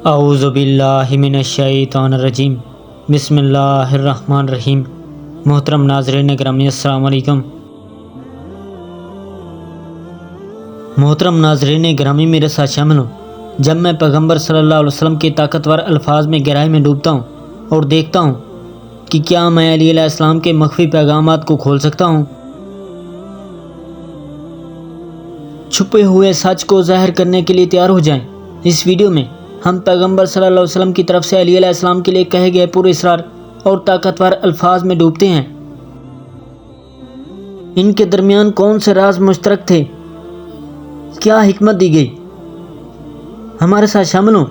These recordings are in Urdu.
اعوذ باللہ من الشیطان الرجیم بسم اللہ الرحمن الرحیم۔ محترم ناظرین گرامی السلام علیکم۔ محترم ناظرین گرامی میرے ساتھ شامل ہوں۔ جب میں پیغمبر صلی اللہ علیہ وسلم کے طاقتور الفاظ میں گہرائی میں ڈوبتا ہوں اور دیکھتا ہوں کہ کیا میں علی علیہ السلام کے مخفی پیغامات کو کھول سکتا ہوں، چھپے ہوئے سچ کو ظاہر کرنے کے لیے تیار ہو جائیں۔ اس ویڈیو میں ہم پیغمبر صلی اللہ علیہ وسلم کی طرف سے علی علیہ السلام کے لیے کہے گئے پر اسرار اور طاقتور الفاظ میں ڈوبتے ہیں۔ ان کے درمیان کون سے راز مشترک تھے، کیا حکمت دی گئی؟ ہمارے ساتھ شامل ہوں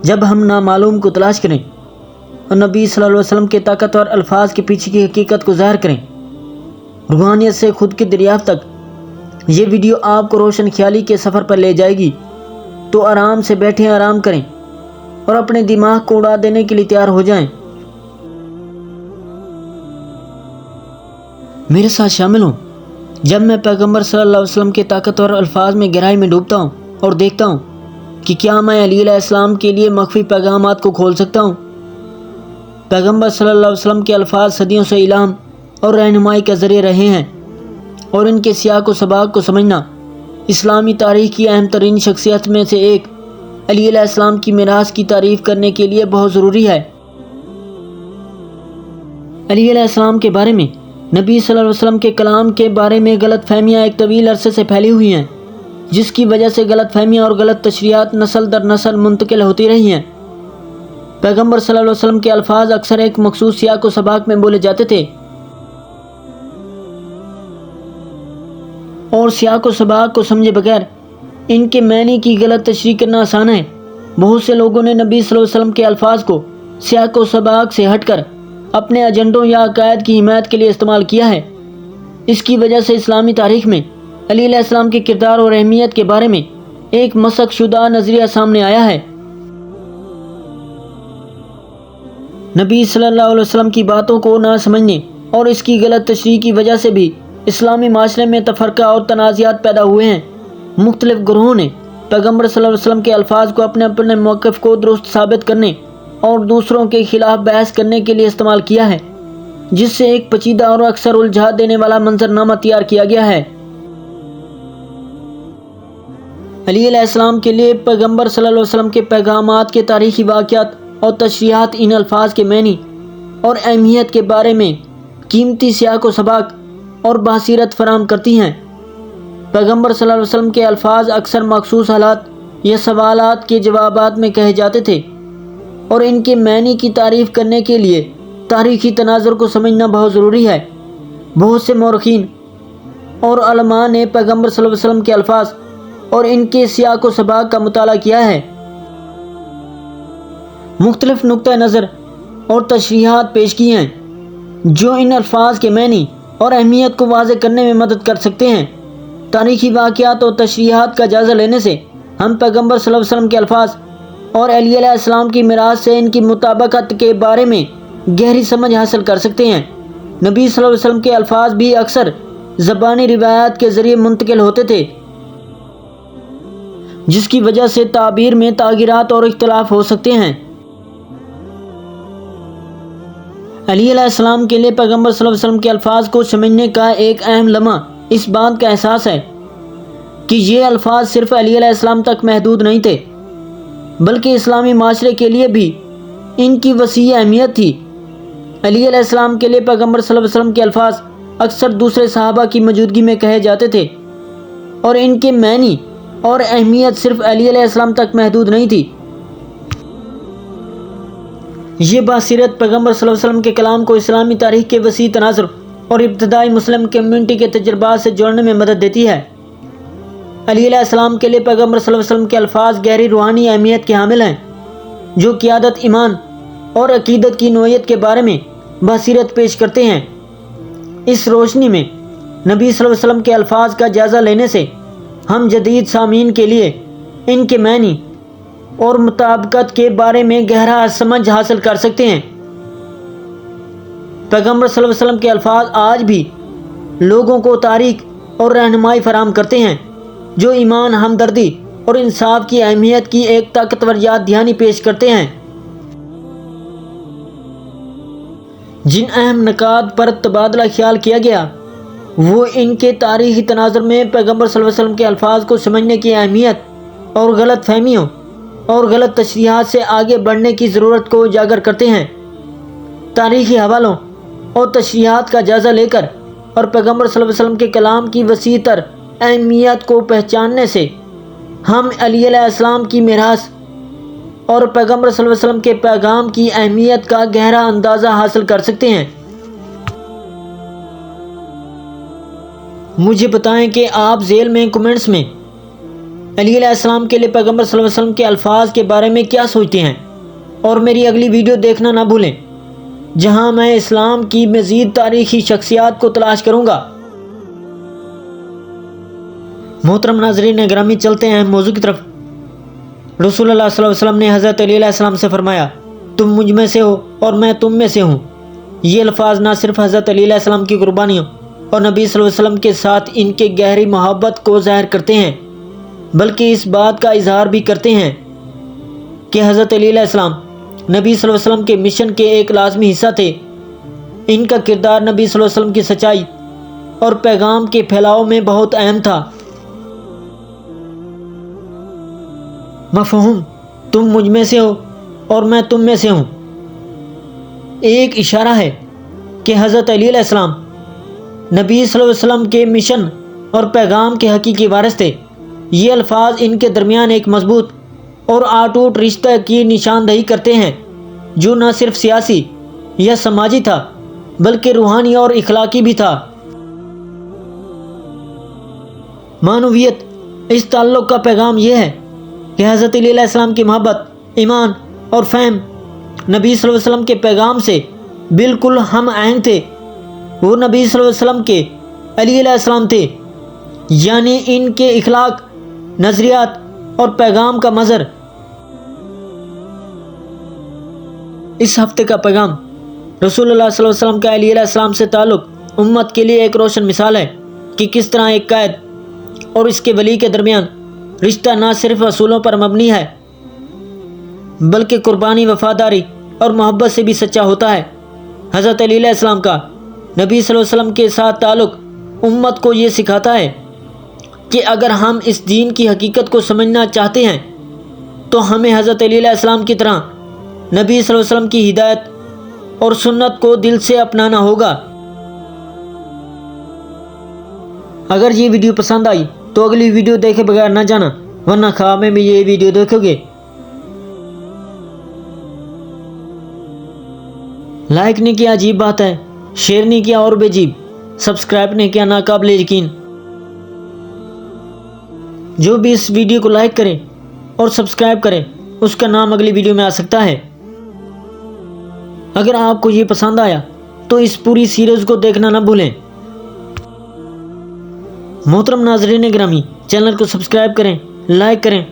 جب ہم نامعلوم کو تلاش کریں اور نبی صلی اللہ علیہ وسلم کے طاقتور الفاظ کے پیچھے کی حقیقت کو ظاہر کریں، روحانیت سے خود کی دریافت تک۔ یہ ویڈیو آپ کو روشن خیالی کے سفر پر لے جائے گی، تو آرام سے بیٹھیں، آرام کریں اور اپنے دماغ کو اڑا دینے کے لیے تیار ہو جائیں۔ میرے ساتھ شامل ہوں جب میں پیغمبر صلی اللہ علیہ وسلم کے طاقتور الفاظ میں گہرائی میں ڈوبتا ہوں اور دیکھتا ہوں کہ کیا میں علی علیہ السلام کے لیے مخفی پیغامات کو کھول سکتا ہوں۔ پیغمبر صلی اللہ علیہ وسلم کے الفاظ صدیوں سے الہام اور رہنمائی کا ذریعہ رہے ہیں، اور ان کے سیاق و سباق کو سمجھنا اسلامی تاریخ کی اہم ترین شخصیت میں سے ایک علی علیہ السلام کی میراث کی تعریف کرنے کے لیے بہت ضروری ہے۔ علی علیہ السلام کے بارے میں نبی صلی اللہ علیہ وسلم کے کلام کے بارے میں غلط فہمیاں ایک طویل عرصے سے پھیلی ہوئی ہیں، جس کی وجہ سے غلط فہمیاں اور غلط تشریحات نسل در نسل منتقل ہوتی رہی ہیں۔ پیغمبر صلی اللہ علیہ وسلم کے الفاظ اکثر ایک مخصوص سیاق و سباق میں بولے جاتے تھے، اور سیاق و سباق کو سمجھے بغیر ان کے معنی کی غلط تشریح کرنا آسان ہے۔ بہت سے لوگوں نے نبی صلی اللہ علیہ وسلم کے الفاظ کو سیاق و سباق سے ہٹ کر اپنے ایجنڈوں یا عقائد کی حمایت کے لیے استعمال کیا ہے۔ اس کی وجہ سے اسلامی تاریخ میں علی علیہ السلام کے کردار اور اہمیت کے بارے میں ایک مسخ شدہ نظریہ سامنے آیا ہے۔ نبی صلی اللہ علیہ وسلم کی باتوں کو نہ سمجھنے اور اس کی غلط تشریح کی وجہ سے بھی اسلامی معاشرے میں تفرقہ اور تنازعات پیدا ہوئے ہیں۔ مختلف گروہوں نے پیغمبر صلی اللہ علیہ وسلم کے الفاظ کو اپنے موقف کو درست ثابت کرنے اور دوسروں کے خلاف بحث کرنے کے لیے استعمال کیا ہے، جس سے ایک پیچیدہ اور اکثر الجھا دینے والا منظرنامہ تیار کیا گیا ہے۔ علی علیہ السلام کے لیے پیغمبر صلی اللہ علیہ وسلم کے پیغامات کے تاریخی واقعات اور تشریحات ان الفاظ کے معنی اور اہمیت کے بارے میں قیمتی سیاق و سباق اور بصیرت فراہم کرتی ہیں۔ پیغمبر صلی اللہ علیہ وسلم کے الفاظ اکثر مخصوص حالات یا سوالات کے جوابات میں کہے جاتے تھے، اور ان کے معنی کی تعریف کرنے کے لیے تاریخی تناظر کو سمجھنا بہت ضروری ہے۔ بہت سے مورخین اور علماء نے پیغمبر صلی اللہ علیہ وسلم کے الفاظ اور ان کے سیاق و سباق کا مطالعہ کیا ہے، مختلف نقطہ نظر اور تشریحات پیش کی ہیں جو ان الفاظ کے معنی اور اہمیت کو واضح کرنے میں مدد کر سکتے ہیں۔ تاریخی واقعات اور تشریحات کا جائزہ لینے سے ہم پیغمبر صلی اللہ علیہ وسلم کے الفاظ اور علی علیہ السلام کی میراث سے ان کی مطابقت کے بارے میں گہری سمجھ حاصل کر سکتے ہیں۔ نبی صلی اللہ علیہ وسلم کے الفاظ بھی اکثر زبانی روایات کے ذریعے منتقل ہوتے تھے، جس کی وجہ سے تعبیر میں تغیرات اور اختلاف ہو سکتے ہیں۔ علی علیہ السلام کے لیے پیغمبر صلی اللہ علیہ وسلم کے الفاظ کو سمجھنے کا ایک اہم لمحہ اس بات کا احساس ہے کہ یہ الفاظ صرف علی علیہ السلام تک محدود نہیں تھے، بلکہ اسلامی معاشرے کے لیے بھی ان کی وسیع اہمیت تھی۔ علی علیہ السلام کے لیے پیغمبر صلی اللہ علیہ وسلم کے الفاظ اکثر دوسرے صحابہ کی موجودگی میں کہے جاتے تھے، اور ان کے معنی اور اہمیت صرف علی علیہ السلام تک محدود نہیں تھی۔ یہ بصیرت پیغمبر صلی اللہ علیہ وسلم کے کلام کو اسلامی تاریخ کے وسیع تناظر اور ابتدائی مسلم کمیونٹی کے تجربات سے جوڑنے میں مدد دیتی ہے۔ علی علیہ السلام کے لیے پیغمبر صلی اللہ علیہ وسلم کے الفاظ گہری روحانی اہمیت کے حامل ہیں، جو قیادت، ایمان اور عقیدت کی نوعیت کے بارے میں بصیرت پیش کرتے ہیں۔ اس روشنی میں نبی صلی اللہ علیہ وسلم کے الفاظ کا جائزہ لینے سے ہم جدید سامعین کے لیے ان کے معنی اور مطابقت کے بارے میں گہرا سمجھ حاصل کر سکتے ہیں۔ پیغمبر صلی اللہ علیہ وسلم کے الفاظ آج بھی لوگوں کو تاریخ اور رہنمائی فراہم کرتے ہیں، جو ایمان، ہمدردی اور انصاف کی اہمیت کی ایک طاقتور یاد دہانی پیش کرتے ہیں۔ جن اہم نکات پر تبادلہ خیال کیا گیا وہ ان کے تاریخی تناظر میں پیغمبر صلی اللہ علیہ وسلم کے الفاظ کو سمجھنے کی اہمیت اور غلط فہمیوں اور غلط تشریحات سے آگے بڑھنے کی ضرورت کو اجاگر کرتے ہیں۔ تاریخی حوالوں اور تشریحات کا جائزہ لے کر اور پیغمبر صلی اللہ علیہ وسلم کے کلام کی وسیع تر اہمیت کو پہچاننے سے ہم علیہ السلام کی میراث اور پیغمبر صلی اللہ علیہ وسلم کے پیغام کی اہمیت کا گہرا اندازہ حاصل کر سکتے ہیں۔ مجھے بتائیں کہ آپ ذیل میں کمنٹس میں علیہ السلام کے لیے پیغمبر صلی اللہ علیہ وسلم کے الفاظ کے بارے میں کیا سوچتے ہیں، اور میری اگلی ویڈیو دیکھنا نہ بھولیں جہاں میں اسلام کی مزید تاریخی شخصیات کو تلاش کروں گا۔ محترم ناظرین گرامی، چلتے ہیں موضوع کی طرف۔ رسول اللہ صلی اللہ علیہ وسلم نے حضرت علی علیہ السلام سے فرمایا، تم مجھ میں سے ہو اور میں تم میں سے ہوں۔ یہ الفاظ نہ صرف حضرت علی علیہ السلام کی قربانیوں اور نبی صلی اللہ علیہ وسلم کے ساتھ ان کے گہری محبت کو ظاہر کرتے ہیں بلکہ اس بات کا اظہار بھی کرتے ہیں کہ حضرت علی علیہ السلام نبی صلی اللہ علیہ وسلم کے مشن کے ایک لازمی حصہ تھے۔ ان کا کردار نبی صلی اللہ علیہ وسلم کی سچائی اور پیغام کے پھیلاؤ میں بہت اہم تھا۔ مفہوم تم مجھ میں سے ہو اور میں تم میں سے ہوں ایک اشارہ ہے کہ حضرت علی علیہ السلام نبی صلی اللہ علیہ وسلم کے مشن اور پیغام کے حقیقی وارث تھے۔ یہ الفاظ ان کے درمیان ایک مضبوط اور اٹوٹ رشتہ کی نشاندہی کرتے ہیں جو نہ صرف سیاسی یا سماجی تھا بلکہ روحانی اور اخلاقی بھی تھا۔ معنویت اس تعلق کا پیغام یہ ہے کہ حضرت علی علیہ السلام کی محبت، ایمان اور فہم نبی صلی اللہ علیہ وسلم کے پیغام سے بالکل ہم آہنگ تھے۔ وہ نبی صلی اللہ علیہ وسلم کے علی علیہ السلام تھے، یعنی ان کے اخلاق، نظریات اور پیغام کا مظہر۔ اس ہفتے کا پیغام رسول اللہ صلی اللہ علیہ وسلم کا علی علیہ السلام سے تعلق امت کے لیے ایک روشن مثال ہے کہ کس طرح ایک قائد اور اس کے ولی کے درمیان رشتہ نہ صرف اصولوں پر مبنی ہے بلکہ قربانی، وفاداری اور محبت سے بھی سچا ہوتا ہے۔ حضرت علی علیہ السلام کا نبی صلی اللہ علیہ وسلم کے ساتھ تعلق امت کو یہ سکھاتا ہے کہ اگر ہم اس دین کی حقیقت کو سمجھنا چاہتے ہیں تو ہمیں حضرت علی علیہ السلام کی طرح نبی صلی اللہ علیہ وسلم کی ہدایت اور سنت کو دل سے اپنانا ہوگا۔ اگر یہ ویڈیو پسند آئی تو اگلی ویڈیو دیکھے بغیر نہ جانا، ورنہ خواب میں بھی یہ ویڈیو دیکھو گے۔ لائک نہیں کیا عجیب بات ہے، شیئر نہیں کیا اور بھی عجیب، سبسکرائب نہیں کیا ناقابل یقین۔ جو بھی اس ویڈیو کو لائک کرے اور سبسکرائب کرے اس کا نام اگلی ویڈیو میں آ سکتا ہے۔ اگر آپ کو یہ پسند آیا تو اس پوری سیریز کو دیکھنا نہ بھولیں۔ محترم ناظرین گرامی، چینل کو سبسکرائب کریں، لائک کریں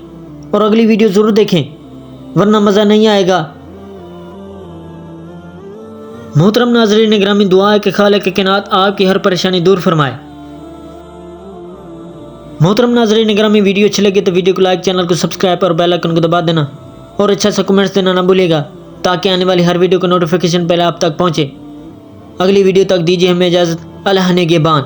اور اگلی ویڈیو ضرور دیکھیں ورنہ مزہ نہیں آئے گا۔ محترم ناظرین گرامی، دعا ہے کہ خالق کائنات آپ کی ہر پریشانی دور فرمائے۔ محترم ناظرین گرامی، ویڈیو اچھی لگے تو ویڈیو کو لائک، چینل کو سبسکرائب اور بیل آئیکن کو دبا دینا اور اچھا سا کمنٹس دینا نہ بھولے گا تاکہ آنے والی ہر ویڈیو کا نوٹیفیکیشن پہلے آپ تک پہنچے۔ اگلی ویڈیو تک دیجیے ہمیں اجازت۔ اللہ نگہبان۔